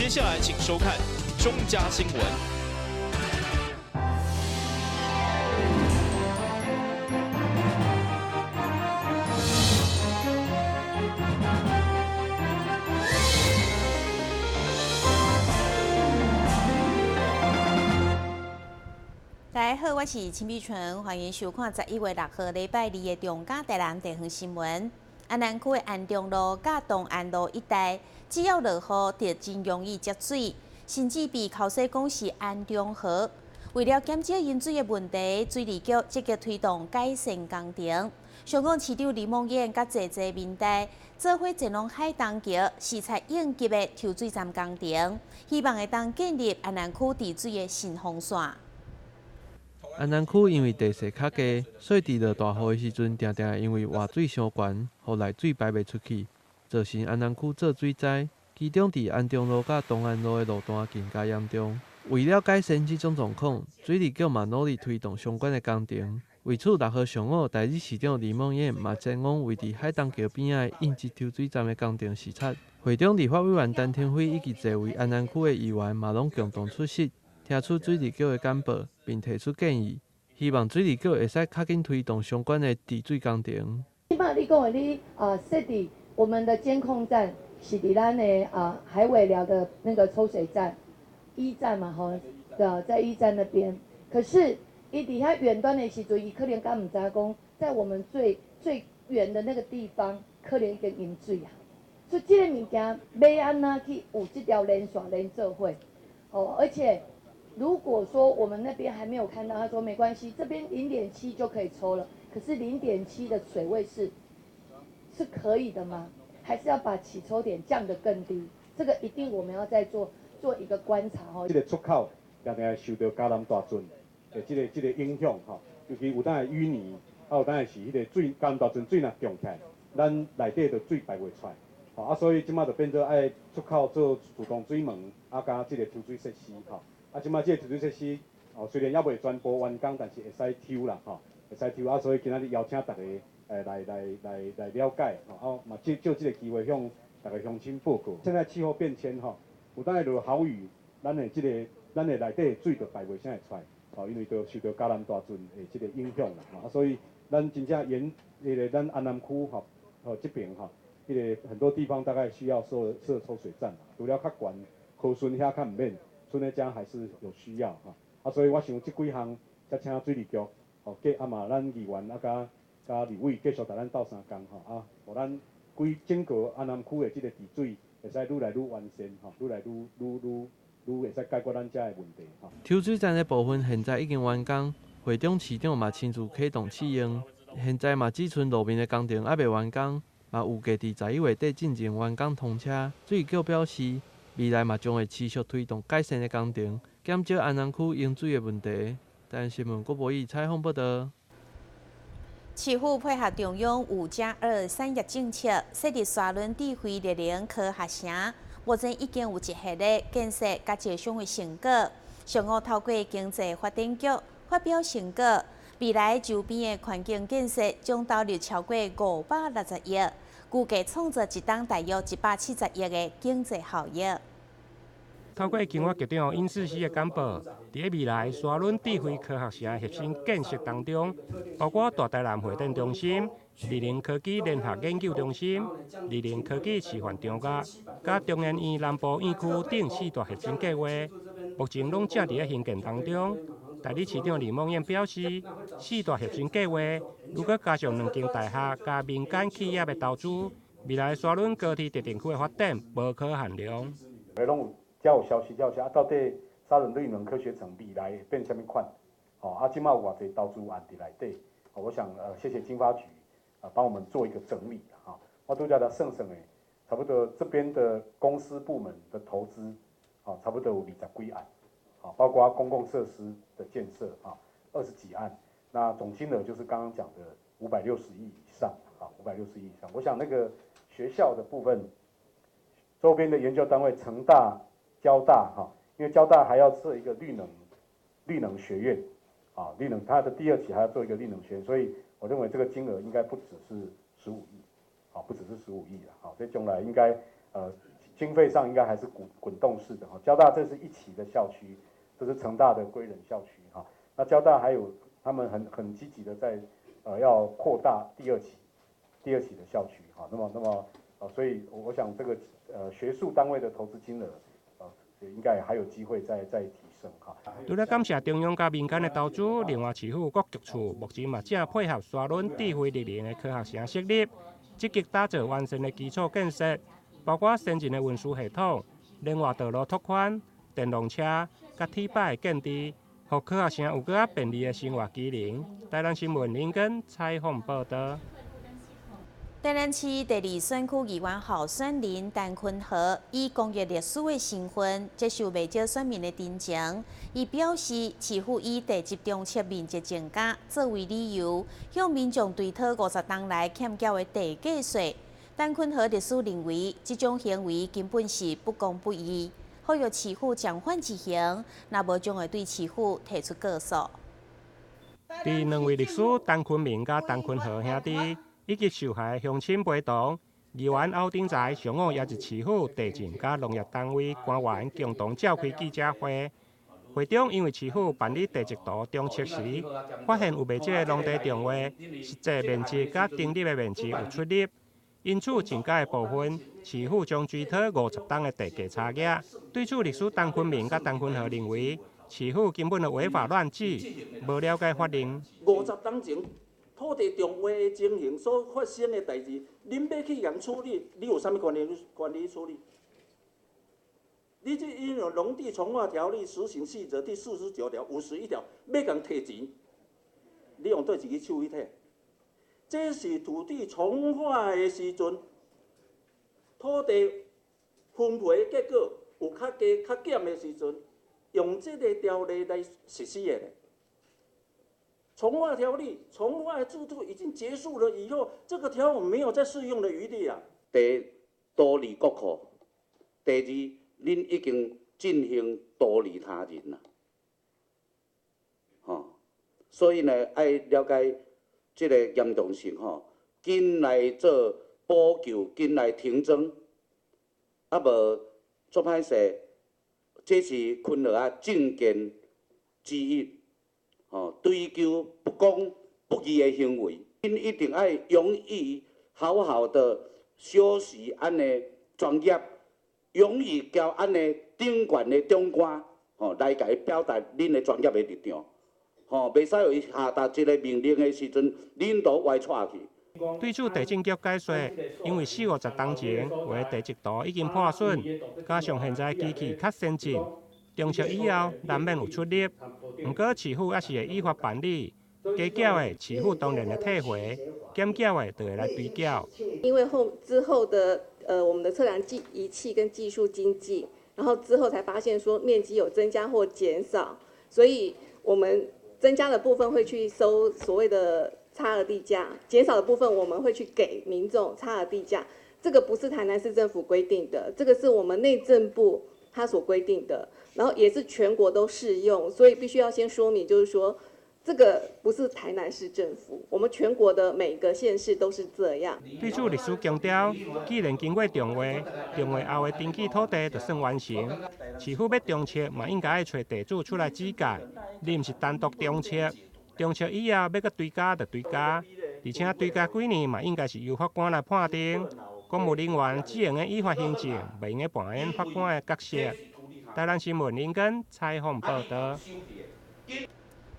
接下来请收看中嘉新闻。大家好，我是陈碧纯，欢迎收看11月6号礼拜2的中嘉台南地方新闻。安南区的安中路、甲东安路一带，只要落雨，就真容易积水，甚至被考西讲是安中河。为了减少饮水的问题，水利局积极推动改善工程。香港市长李梦燕甲济民代做伙前往海东桥视察应急的抽水站工程，希望会当建立安南区治水的新风线。安南区因为地势较低，所以伫落大雨的时阵，常常因为活水伤悬，互内水排袂出去，造成安南区做水灾。其中伫安中路甲东安路的路段更加严重。为了改善这种状况，水利局嘛努力推动相关的工程。为此，6号上午，代理市长李梦燕嘛前往位伫海东桥边仔的应急抽水站的工程视察。会中立法委员陈廷辉以及侪位安南区的议员嘛拢共同出席。听出水利局的简报，并提出建议，希望水利局会使较紧推动相关的治水工程。你讲的设置我们的监控站是伫咱的海尾寮的那个抽水站1站嘛吼，在1站那边。可是伊伫遐远端的时阵，伊可能敢唔知讲，在我们最远的那个地方，可能已经淹水啊。所以这个物件要安怎去有这条连线连做伙哦，而且。如果说我们那边还没有看到，他说没关系，这边0.7就可以抽了。可是0.7的水位是可以的吗？还是要把起抽点降得更低？这个一定我们要再做一个观察哦。这个出口常常受到嘉南大圳的这个影响哈，尤其有当的淤泥，有当的是迄个水嘉南大圳水若涨起来，咱内底就水排袂出来。所以即马就变做爱出口做自动水门，加这个抽水设施哈。即马这个抽水设施，虽然还未全部完工，但是会使抽啦，会使抽所以今仔日邀请大家来了解，嘛就这个机会向大家乡亲报告。现在气候变迁有当落豪雨，咱的内底水就排袂啥会出来，因为都受到嘉南大圳的这个影响啦，所以咱真正咱安南区这边很多地方大概需要设抽水站，除了较悬，河顺遐较唔免。村的家还是有需要所以我想这几项才请水利局嘛咱议员加立委继续带咱斗相共互咱整个安南区的这个治水会使愈来愈完善愈来愈会使解决咱遮的问题抽水站的部分现在已经完工，会中市长嘛亲自启动试用，现在嘛只剩路面的工程还未完工，嘛预计伫11月底进行完工通车。水利局表示。未来嘛将会持续推动改善的工程，减少安南区用水的问题。台湾新闻郭博义采访报道。市府配合中央5+2产业政策，设立沙仑智慧热能科学城，目前已经有一系列建设甲招商的成果。上午透过经济发展局发表成果，未来周边的环境建设将投入超过560亿。估计创造一档大约170亿的经济效益。透过经我局长殷世熙的简报，伫未来沙仑智慧科学城核心建设当中，包括大台南会展中心、智能科技联合研究中心、智能科技示范场甲中央院南部院区等4大核心计划，目前拢正伫兴建当中。代理市长李梦燕表示，4大核心计划如果加上2间大学加民间企业的投资，未来沙仑高铁特定区的发展无可限量。才有消息到底沙仑绿能科学城未来会变什么款？即马有偌侪投资案伫内底，我想谢谢经发局帮我们做一个整理我都叫他算的，差不多这边的公司部门的投资差不多有20几案。包括公共设施的建设20几案，那总金额就是刚刚讲的560亿以上560亿以上。我想那个学校的部分，周边的研究单位，成大、交大因为交大还要设一个绿能学院绿能它的第2期还要做一个绿能学院，所以我认为这个金额应该不只是15亿不只是15亿所以将来应该经费上应该还是滚动式的哈。交大这是一期的校区，这是成大的归仁校区哈。那交大还有他们很积极的在要扩大第二期的校区哈。那么所以我想这个学术单位的投资金额应该还有机会再提升哈。除了感谢中央甲民间的投资，另外市府各局处目前嘛正配合沙仑智慧历练的科学城设立，积极打造完善的基础建设，包括先进的运输系统、另外道路拓宽、电动车、甲铁板的建制，让科学城有更加便利的生活机能。台南新闻林根采访报道。台南市第2选区议员候选人陈坤和以工业历史的身份接受未少选民的真情。伊表示，市府以地集中切面积增加作为理由，向民众追讨50年来欠缴的地价税。陈坤和律师认为，这种行为根本是不公不义，呼吁市府将缓执行，若无将会对市府提出告诉。第2位律师陈坤明甲陈坤和兄弟。以及受害乡亲陪同，议员欧顶财上午也是市府地政甲农业单位官员共同召开记者会。会中因为市府办理地籍图中测时，发现有未少的农地种话，实际面积甲登记的面积有出入，因此增加的部分，市府将追讨50吨的地价差额。对此，律师陈坤明甲陈坤和认为，市府根本就违法乱纪，无了解法令。50吨前。土地重划的情形所发生的代志，恁要去人处理，你有啥物权利处理？你这因为《农地重划条例施行细则》第49条、51条，要共摕钱，你用对一个手去摕？这是土地重划的时阵，土地分配结果有较低、较减的时阵，用这个条例来实施的。重划条例、重划制度已经结束了以后，这个条文没有再适用的余地啊。第一，独立国库；第二，恁已经进行独立他人啦，所以呢，要了解这个严重性紧来做补救，紧来停征，无做歹势，这是困扰政见之一。追究不公不义的行为，恁一定要勇于好好的修习咱的专业，勇于交咱的顶悬的长官，来甲伊表达恁的专业的立场，袂使有下达一个命令的时阵，恁都歪错去。对此，地政局解说，因为40-50年前画地籍图已经破损，加上现在机器较先进。中测以后难免有出入，不过市府也是会依法办理，加缴的市府当然会退回，减缴的就会来追缴。因为之后的我们的测量仪器跟技术精进，然后之后才发现说面积有增加或减少，所以我们增加的部分会去收所谓的差额地价，减少的部分我们会去给民众差额地价。这个不是台南市政府规定的，这个是我们内政部它所规定的。然后也是全国都适用，所以必须要先说明，就是说，这个不是台南市政府，我们全国的每个县市都是这样。对此，律师强调，既然经过重划后的登记土地就算完成，市府要重测嘛，应该要找地主出来指教，你唔是单独重测，重测以后要搁追加就追加，而且追加几年嘛，应该是由法官来判定。公务人员只用依法行政，袂用扮演法官的角色。台南新闻林根采访报道。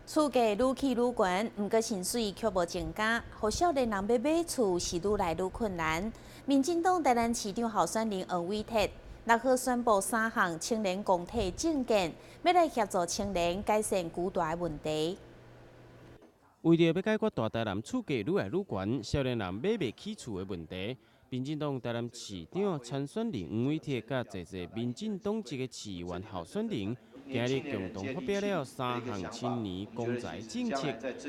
厝价愈起愈悬，不过薪水却无增加，互少年人要买厝是愈来愈困难。民进党台南市长候选人黄伟哲6号宣布3项青年公体政见，要来协助青年改善巨大的问题。为了要解决大台南厝价愈来愈悬，少年人买袂起厝的问题。民进党台南市长参选人黄伟哲甲侪民进党籍的市议员候选人，今日共同发表了3项青年公财政策，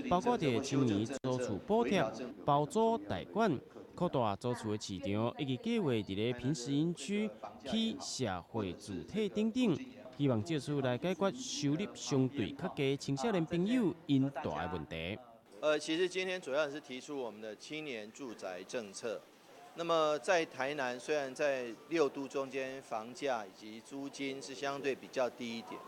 包括伫青年租厝补贴、包租代管、扩大租厝的市场，以及计划伫咧平时营区起社会主体等等，希望借此来解决收入相对较低青少年朋友因大的问题。其实今天主要是提出我们的青年住宅政策。那么在台南，虽然在6都中间房价以及租金是相对比较低一点，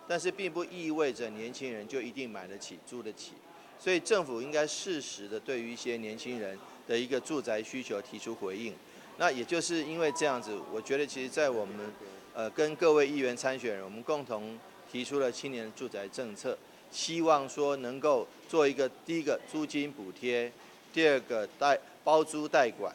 但是并不意味着年轻人就一定买得起、租得起。所以政府应该适时的对于一些年轻人的一个住宅需求提出回应。那也就是因为这样子，我觉得其实在我们跟各位议员参选人，我们共同提出了青年住宅政策，希望说能够做一个第一个租金补贴，第二个包租代管，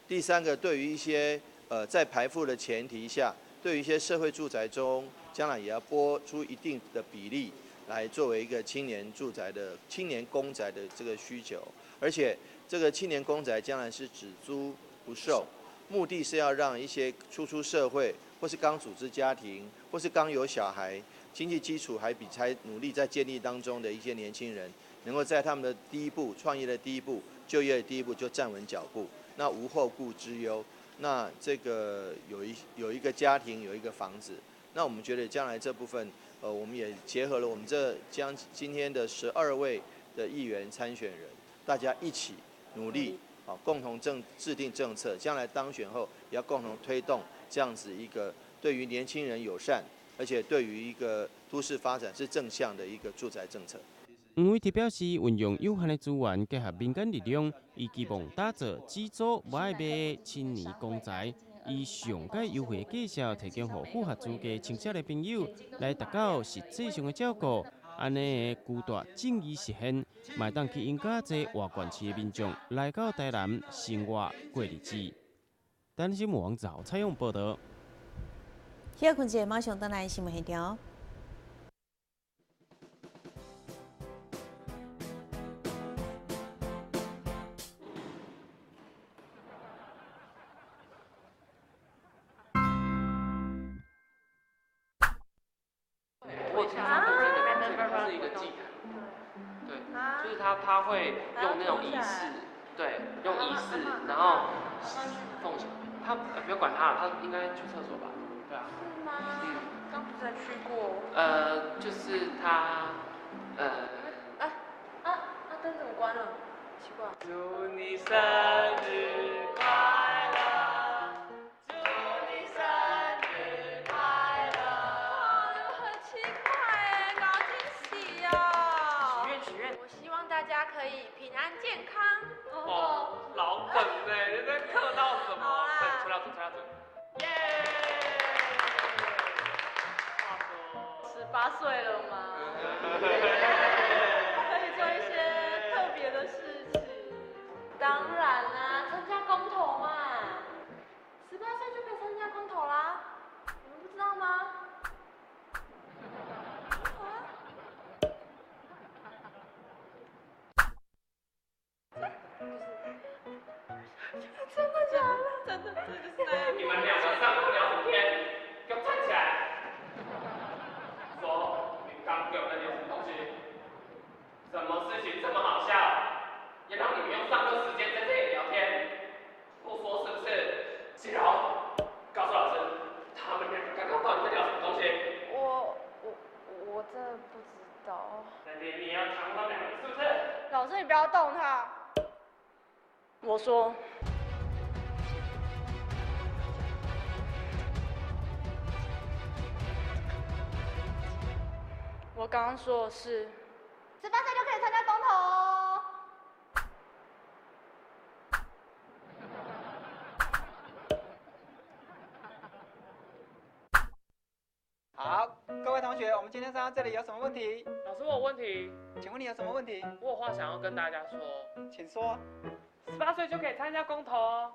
第三个对于一些在排富的前提下，对于一些社会住宅中，将来也要拨出一定的比例来作为一个青年公宅的这个需求，而且这个青年公宅将来是只租不售，目的是要让一些初出社会或是刚组织家庭或是刚有小孩，经济基础还努力在建立当中的一些年轻人，能够在他们的第一步创业的第一步、就业的第一步就站稳脚步，那无后顾之忧。那这个有一个家庭，有一个房子，那我们觉得将来这部分，我们也结合了我们今天的12位的议员参选人，大家一起努力，共同制定政策，将来当选后也要共同推动这样子一个对于年轻人友善，而且对于一个都市发展是正向的一个住宅政策。黄伟哲表示，运用有限的资源结合民间力量，伊希望打造只租不爱卖的青年公宅，以上界优惠价格提供予符合资格青少的朋友来达到实际上的照顾，安尼的巨大正义实现，卖当去引较侪外县市的民众来到台南生活过日子。台南新闻网赵采用报道。现在困节马上登来新闻现场。他会用那种仪式，对，用仪式，然后奉献。他不要管他了，他应该去厕所吧？对啊。是吗？刚不是才去过？就是他，灯怎么关了？奇怪。祝你生日快乐！祝你生日快乐！很奇怪哎，搞惊喜哦！许愿。我希望大家可以平安健康。哦，老梗哎，你在客套什么？吹蜡烛，吹蜡烛。耶！18岁了吗？可以做一些特别的事情。当然啦，参加公投嘛。18岁就可以参加公投啦，你们不知道吗？真的假的？真的，这就是那样。你们两个上不了什天，给我站起来！说，你刚给我们点什么东西？什么事情这么好笑？也让你们用上课时间在这里聊天，不说是不是？启荣，告诉老师，他们两个刚刚到底在聊什么东西？我真的不知道。那你要强他们两个是不是？老师，你不要动他。我说。我刚刚说的是，18岁就可以参加公投哦。好，各位同学，我们今天上到这里有什么问题？老师，我有问题。请问你有什么问题？我有话想要跟大家说。请说。18岁就可以参加公投哦。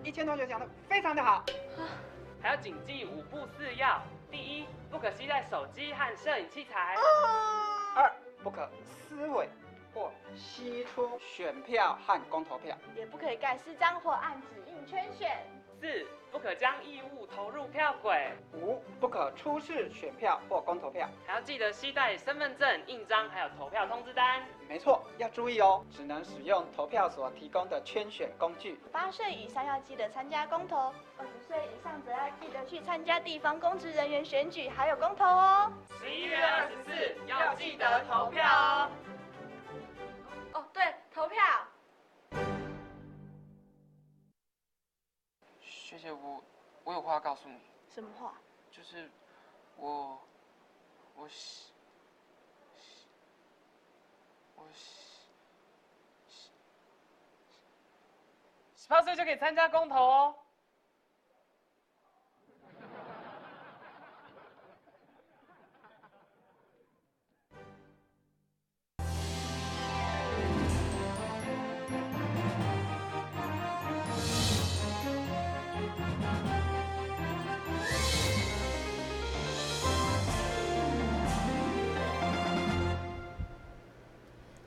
1000同学讲的非常的好。还要谨记5不4要：第一，不可携带手机和摄影器材；2，不可私伪或吸出选票和公投票，也不可以盖私章或按指印圈选；4，不可将异物投入票轨；5，不可出示选票或公投票。还要记得携带身份证、印章，还有投票通知单。没错，要注意哦，只能使用投票所提供的圈选工具。8岁以上要记得参加公投，20岁以上则要记得去参加地方公职人员选举，还有公投哦。11月24要记得投票哦。投票。学姐，我有话要告诉你。什么话？就是我18岁就可以参加公投哦。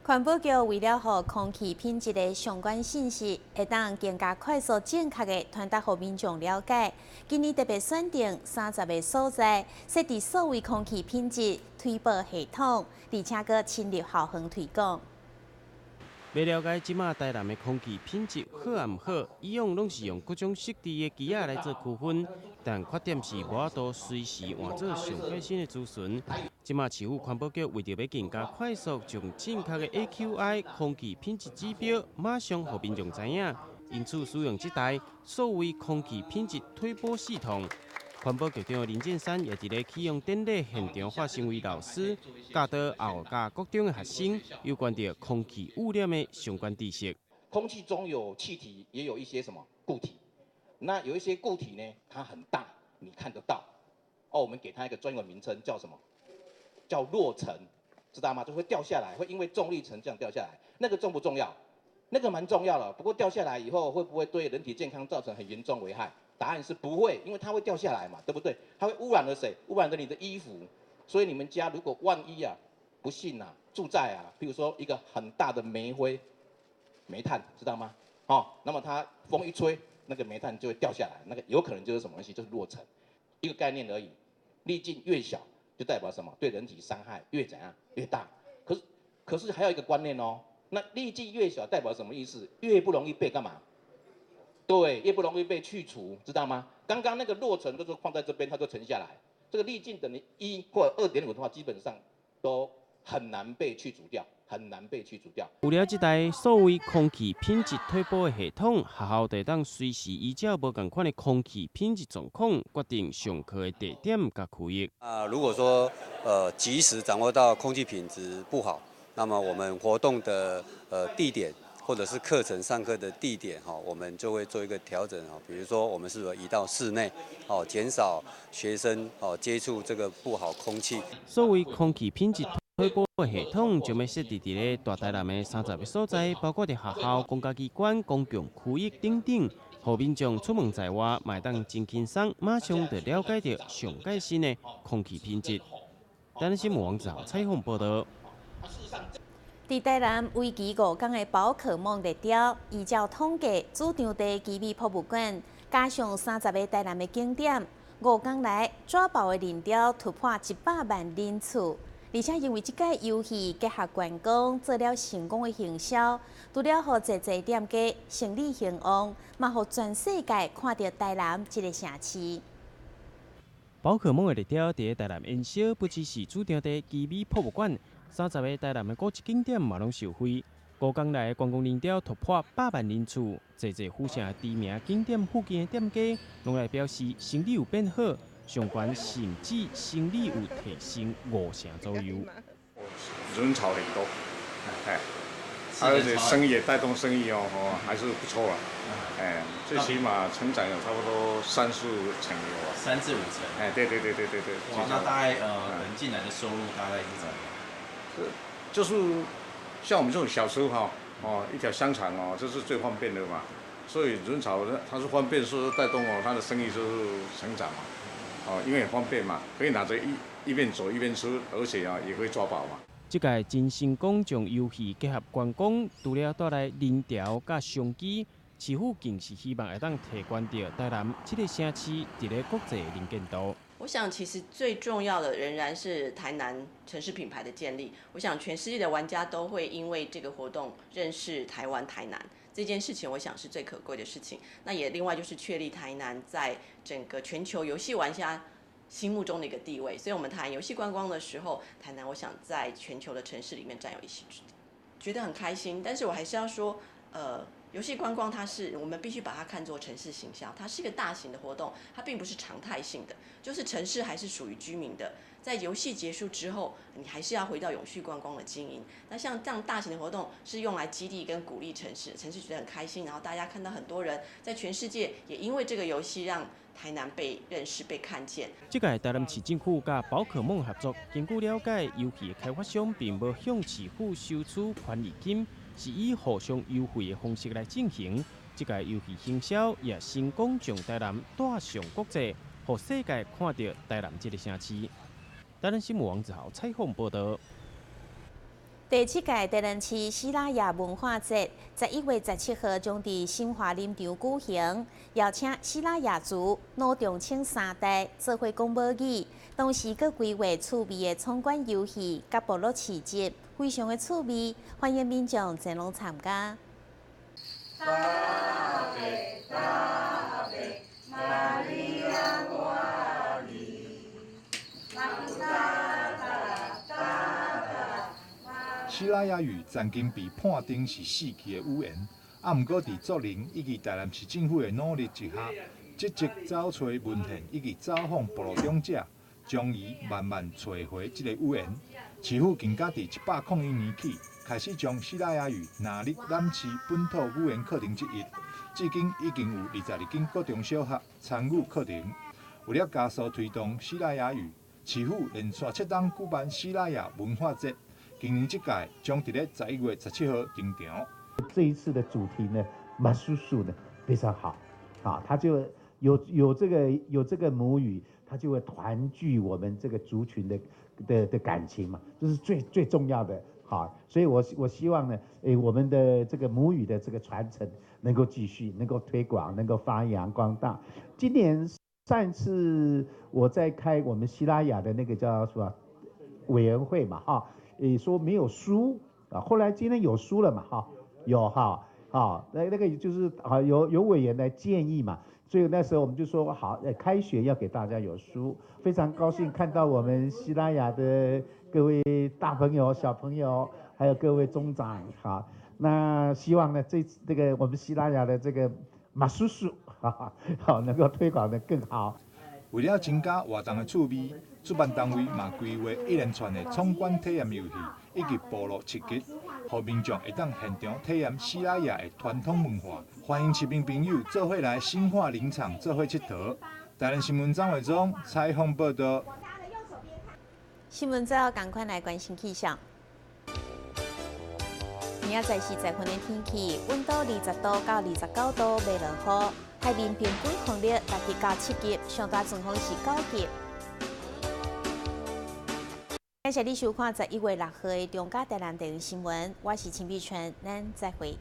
环保局为了让空气品质的相关信息会当更加快速、正确的传达给民众了解，今年特别选定30个所在，设置所谓空气品质推报系统，而且佫深入校园推广。要了解即马台南的空气品质好啊毋好，以往拢是用各种设置的机仔来做区分，但缺点是无法度随时换做上最新的资讯。即马市府环保局为着要更加快速将正确的 AQI 空气品质指标马上互民众知影，因此使用这台所谓空气品质推播系统。环保局长林建山也伫咧启用典礼现场发声为老师，教导后教各中的学生有关着空气污染的相关知识。空气中有气体，也有一些什么固体。那有一些固体呢，它很大，你看得到。哦，我们给它一个专有名称，叫什么？叫落尘，知道吗？就会掉下来，会因为重力沉降掉下来。那个重不重要？那个蛮重要的。不过掉下来以后，会不会对人体健康造成很严重危害？答案是不会，因为它会掉下来嘛，对不对？它会污染了谁？污染了你的衣服。所以你们家如果万一啊，不幸啊，住在啊，比如说一个很大的煤灰、煤炭，知道吗？哦，那么它风一吹，那个煤炭就会掉下来，那个有可能就是什么东西，就是落尘，一个概念而已。粒径越小，就代表什么？对人体伤害越怎样？越大。可是还有一个观念哦，那粒径越小代表什么意思？越不容易被干嘛？对，越不容易被去除，知道吗？刚刚那个落尘就是放在这边，它就沉下来。这个粒径等于1或者2.5的话，基本上都很难被去除掉，很难被去除掉。有了这台所谓空气品质推播的系统，学校就当随时依照无同款的空气品质状况，决定上课的地点甲区域。如果说及时掌握到空气品质不好，那么我们活动的地点，或者是课程上课的地点，我们就会做一个调整，比如说我们是否移到室内，减少学生接触这个不好空气。所谓空气品质推播系统将要设置伫咧大台南的30个所在，包括伫学校、公家机关、公共区域等等，让民众出门在外，买当真轻松，马上就了解到上最新的空气品质。台南新闻网采访报道。伫台南为期5天的宝可梦热潮，依照统计，主场地奇美博物馆加上30个台南的景点，5天来抓爆的人潮突破100万人次。而且因为这届游戏结合观光，做了成功的行销，除了让济店家生意兴旺，嘛让全世界看到台南这个城市。宝可梦的热潮伫台南烟消，不只是主场地奇美博物馆。30个台南的古迹景点嘛拢受惠，5天来观光人潮突破100万人次，济府城知名景点附近的店家拢来表示生意有变好，上悬甚至生意有提升5成左右。人潮很多，而且生意也带动生意还是不错了，最起码成长有差不多3-4成有啊。3至5成。对。哇，那大概人进来的收入大概是怎么样？就是像我们这种小车一条香肠这是最方便的嘛，所以人潮它是方便，是带动它的生意就是成长嘛，因为很方便嘛，可以拿着一边走一边吃，而且也可以抓饱嘛。这届真成功将游戏结合观光，除了带来人潮甲商机，市府更是希望会当提高到台南这个城市伫咧国际能见度。我想，其实最重要的仍然是台南城市品牌的建立。我想，全世界的玩家都会因为这个活动认识台湾、台南这件事情，我想是最可贵的事情。那也另外就是确立台南在整个全球游戏玩家心目中的一个地位。所以我们谈游戏观光的时候，台南我想在全球的城市里面占有一席之地。觉得很开心，但是我还是要说，游戏观光我们必须把它看作城市形象，它是一个大型的活动，它并不是常态性的，就是城市还是属于居民的。在游戏结束之后，你还是要回到永续观光的经营。那像这样大型的活动是用来激励跟鼓励城市觉得很开心，然后大家看到很多人在全世界也因为这个游戏让台南被认识、被看见。这届台南市政府甲宝可梦合作，根据了解，游戏的开发商并无向市府收取权利金，是以互相优惠的方式来进行。这届游戏行销也成功将台南带上国际，让世界看到台南这个城市。台南新闻王子豪采访报道。第7届台南市西拉雅文化节11月17號將伫新華林場舉行，邀請西拉雅族、老中青三代做伙講母語，同時閣規劃趣味的闖關遊戲甲部落市集，非常的趣味，歡迎民眾前來參加。西拉雅语曾经被判定是死去的语言，毋过伫族人以及台南市政府的努力之下，积极找找文献以及走访部落长者，将伊慢慢找回这个语言。市府更加伫101年起，开始将西拉雅语纳入南市本土语言课程之一，至今已经有22间国中小学参与课程。为了加速推动西拉雅语，市府连续7档举办西拉雅文化节。今年这届将伫咧11月17号登场。这一次的主题呢，马叔叔呢非常好，啊，他就有这个母语，他就会团聚我们这个族群的感情嘛，这是最重要的。好，所以我希望呢，我们的这个母语的这个传承能够继续，能够推广，能够发扬光大。今年上一次我在开我们西拉雅的那个叫什么委员会嘛，哈。也说没有书啊，后来今天有书了嘛，哈，有哈，好，那个就是啊，有委员来建议嘛，所以那时候我们就说好，开学要给大家有书，非常高兴看到我们西拉雅的各位大朋友、小朋友，还有各位中长，好，那希望呢这个我们西拉雅的这个马叔叔，好能够推广得更好。为了增加活动的趣味，主办单位嘛规划一连串的闯关体验游戏以及部落市集，让民众会当现场体验西拉雅的传统文化。欢迎市民朋友做伙来新化林场做伙佚佗。台南新闻张伟忠采访报道。新闻之后，赶快来关心气象。明仔载是10分的天气，温度20度到29度，袂落雨。海面平均风力达到7级，上大阵风是9级。感谢你收看11月6号的中嘉台南地方新闻，我是秦碧纯，咱再会。